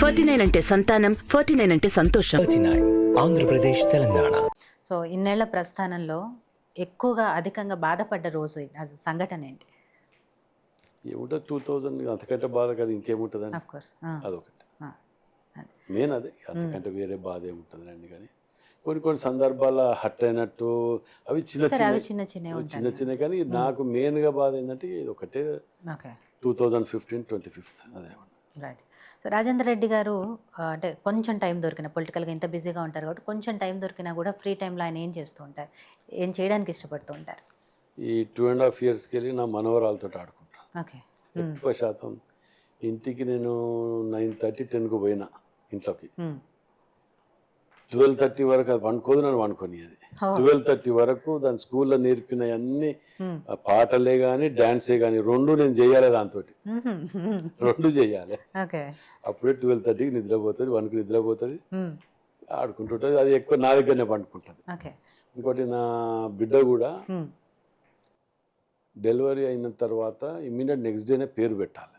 49 అంటే సంతానం, 49 అంటే సంతోషం. 39 ఆంధ్రప్రదేశ్ తెలంగాణ. సో ఇన్నేళ్ల ప్రస్థానంలో ఎక్కువగా అధికంగా బాధపడ్డ రోజు సంఘటన ఏంటి? ఏముంటుంది 2000 అంతకంటే బాధ కదా ఇంకేముంటుందండి. ఆఫ్ కోర్స్ అదొకటి మెయిన్ అదే, అంతకంటే వేరే బాధ ఏముంటుందండి. కానీ కొన్ని సందర్భాల హట్ అయినట్టు అవి చిన్న చిన్న కానీ నాకు మెయిన్గా బాధ ఏంటంటే ఇది ఒకటే 2015 25th అదే. రైట్. సో రాజేందర్ రెడ్డి గారు అంటే కొంచెం టైం దొరికిన, పొలిటికల్గా ఇంత బిజీగా ఉంటారు కాబట్టి కొంచెం టైం దొరికినా కూడా ఫ్రీ టైంలో ఆయన ఏం చేస్తూ ఉంటారు, ఏం చేయడానికి ఇష్టపడుతూ ఉంటారు? ఈ 2.5 yearsకి వెళ్ళి నా మనవరాలతో ఆడుకుంటాను. ఓకే. ఎక్కువ శాతం ఇంటికి నేను 9:30 10కు పోయినా ఇంట్లోకి 12:30 వరకు అది వండుకోదు, నన్ను వండుకొనిది 12:30 వరకు దాని స్కూల్లో నేర్పిన అన్ని పాటలే కానీ డాన్సే కానీ రెండు నేను చేయాలి, దాంతో రెండు చేయాలి. అప్పుడే 12:30కి నిద్రపోతుంది, 1కి నిద్రపోతుంది, ఆడుకుంటుంటుంది. అది ఎక్కువ నా దగ్గరనే పండుకుంటుంది. ఇంకోటి నా బిడ్డ కూడా డెలివరీ అయిన తర్వాత ఇమ్మీడియట్ నెక్స్ట్ డేనే పేరు పెట్టాలి.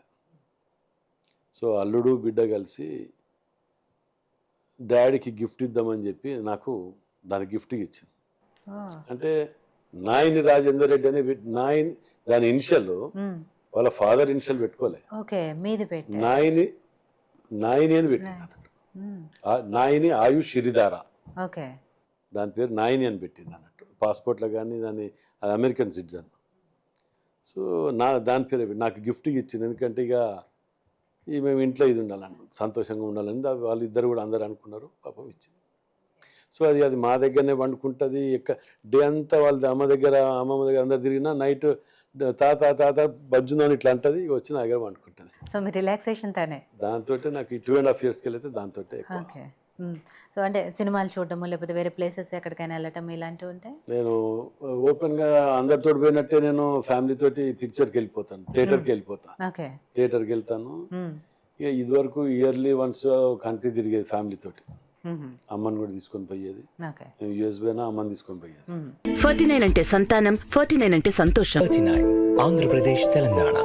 సో అల్లుడు బిడ్డ కలిసి డాడీకి గిఫ్ట్ ఇద్దామని చెప్పి నాకు దాని గిఫ్ట్ ఇచ్చింది. అంటే నాయని రాజేందర్ రెడ్డి అనే దాని ఇనిషియల్ వాళ్ళ ఫాదర్ ఇనిషియల్ పెట్టుకోలే, నాయని అని పెట్టింది. నాయని ఆయుష్ శ్రీధార, దాని పేరు నాయని అని పెట్టింది అన్నట్టు పాస్పోర్ట్లో కానీ. దాన్ని అది అమెరికన్ సిటిజన్. సో దాని పేరు నాకు గిఫ్ట్ ఇచ్చింది. ఎందుకంటే ఇక మేము ఇంట్లో ఇది ఉండాలని, సంతోషంగా ఉండాలని వాళ్ళిద్దరు కూడా అందరు అనుకున్నారు. పాపం ఇచ్చింది. సో అది మా దగ్గరనే వండుకుంటుంది. డే అంతా వాళ్ళ అమ్మమ్మ దగ్గర అందరు తిరిగినా నైట్ తాత బజ్జుందని ఇట్లా అంటది, వచ్చి నా దగ్గర వండుకుంటుంది. సో మీ రిలాక్సేషన్ తానే దాంతో నాకు ఈ 2.5 yearsకి వెళ్తే దాంతో. సో అంటే సినిమాలు చూడటము లేకపోతే వేరే ప్లేసెస్ ఎక్కడికైనా వెళ్ళటం ఇలాంటివి ఉంటాయి? నేను ఓపెన్గా అందరితో పోయినట్టే నేను ఫ్యామిలీ తోటి పిక్చర్కి వెళ్ళిపోతాను, థియేటర్కి వెళ్ళిపోతాను. థియేటర్కి వెళ్తాను. ఇక ఇదివరకు ఇయర్లీ వన్స్ కంట్రీ తిరిగేది ఫ్యామిలీ తోటి. అమ్మని కూడా తీసుకొని పోయేది. యూఎస్ పోయినా అమ్మని తీసుకొని పోయేది. 49 అంటే సంతానం, 49 అంటే సంతోషం. 39 ఆంధ్రప్రదేశ్ తెలంగాణ.